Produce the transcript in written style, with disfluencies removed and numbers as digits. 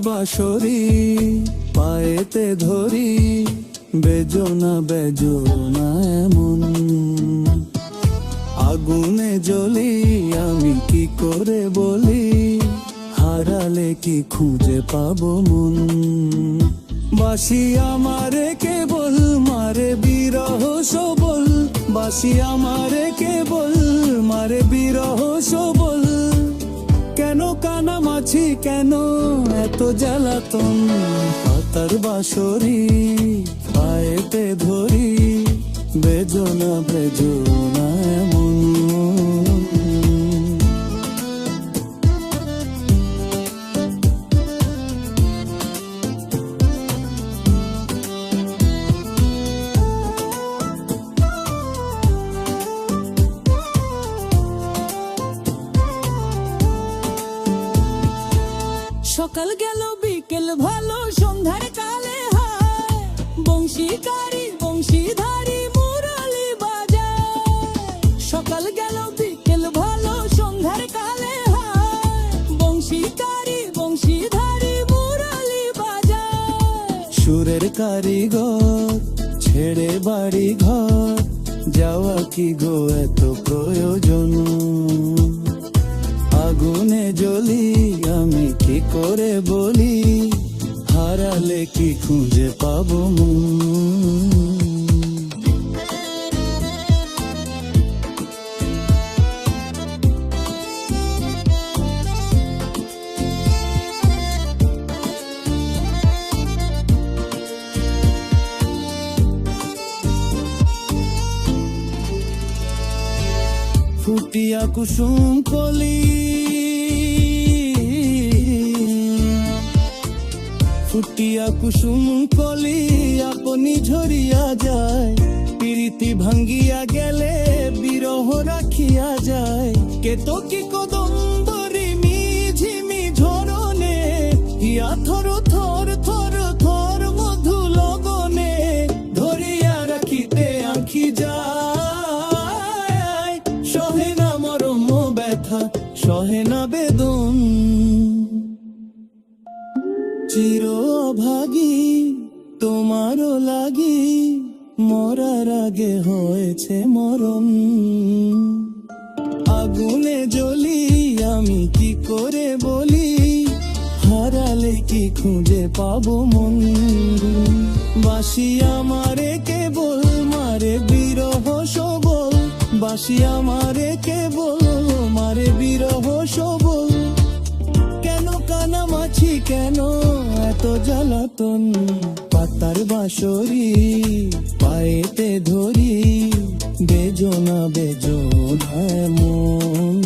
বাঁশরি পায়েতে ধরি, বেজোনা বেজোনা এমন। আগুনে জ্বলি আমি কি করে বলি, হারালে কি খুঁজে পাবো মন। বাঁশি আমারে কেবল মারে বিরহ সবল, বাঁশি আমারে কেবল মারে বিরহ সবল। কেন কানামাছি কেন এত জ্বালাতন, পাতার বাঁশরি পায়েতে ধরি, বেজোনা বেজোনা এমন। সকাল গেল বিকেল ভালো সন্ধ্যার কালে হায়, বংশীকারী বংশীধারী মুরলি বাজায়। সকাল গেল বিকেল ভালো সন্ধ্যার কালে হায়, বংশীকারী বংশীধারী মুরলি বাজায়। সুরের কারিগর ছেড়ে বাড়ি ঘর, যাওয়া কি গো এত প্রয়োজন। আগুনে জ্বলি আমি কি করে বলি, হারালে কি খুঁজে পাবো মন। ফুটিয়া কুসুম কলি, ফুটিয়া কুসুম কলি আপনি ঝরিয়া যায়। প্রীতি ভাঙ্গিয়া গেলে বিরহ রাখিয়া যায়। কেতো কি কদম্বরি মিঝিমি ঝরনে, হিয়া থর থর থর থর মধু লগনে, ধরিয়া রাখিতে আঁখি যায়। সহে না মরম ব্যথা সহে না বেদন, চির অভাগী তোমারও লাগি, মরার আগে হয়েছে মরণ। আগুনে জ্বলি আমি কি করে বলি, হারালে কি খুঁজে পাবো মন। বাঁশি আমারে কেবল মারে বিরহ সবল, বাঁশি আমারে কেবল মারে বিরহ সবল। কেন কানামাছি কেন এত জ্বালাতন, পাতার বাঁশরি পায়েতে ধরি, বেজোনা বেজোনা এমন।